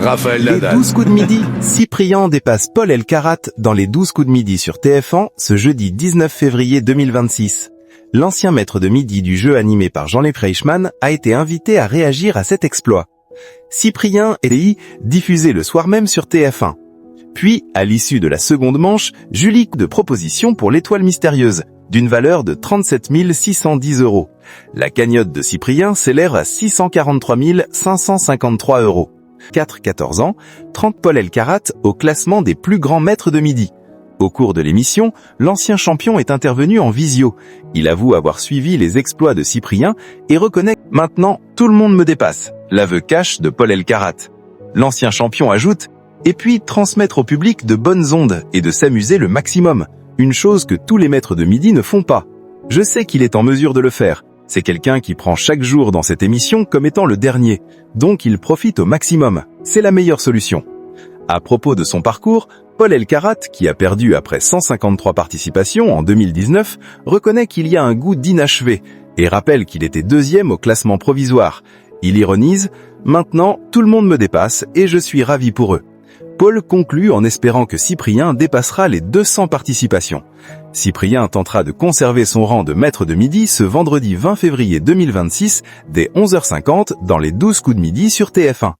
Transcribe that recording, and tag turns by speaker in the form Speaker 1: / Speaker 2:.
Speaker 1: Raphaël
Speaker 2: Les
Speaker 1: Nadal.
Speaker 2: 12 coups de midi, Cyprien dépasse Paul Elkarat dans les 12 coups de midi sur TF1 ce jeudi 19 février 2026. L'ancien maître de midi du jeu animé par Jean-Léo Reichmann a été invité à réagir à cet exploit. Cyprien est diffusé le soir même sur TF1. Puis, à l'issue de la seconde manche, Julie de proposition pour l'étoile mystérieuse, d'une valeur de 37 610 €. La cagnotte de Cyprien s'élève à 643 553 €. 4-14 ans, 30 Paul Elkarat au classement des plus grands maîtres de midi. Au cours de l'émission, l'ancien champion est intervenu en visio. Il avoue avoir suivi les exploits de Cyprien et reconnaît « Maintenant, tout le monde me dépasse », l'aveu cash de Paul Elkarat. L'ancien champion ajoute « Et puis transmettre au public de bonnes ondes et de s'amuser le maximum, une chose que tous les maîtres de midi ne font pas. Je sais qu'il est en mesure de le faire. C'est quelqu'un qui prend chaque jour dans cette émission comme étant le dernier, donc il profite au maximum. C'est la meilleure solution. » À propos de son parcours, Paul Elkarat, qui a perdu après 153 participations en 2019, reconnaît qu'il y a un goût d'inachevé et rappelle qu'il était deuxième au classement provisoire. Il ironise « Maintenant, tout le monde me dépasse et je suis ravi pour eux ». Paul conclut en espérant que Cyprien dépassera les 200 participations. Cyprien tentera de conserver son rang de maître de midi ce vendredi 20 février 2026 dès 11h50 dans les 12 coups de midi sur TF1.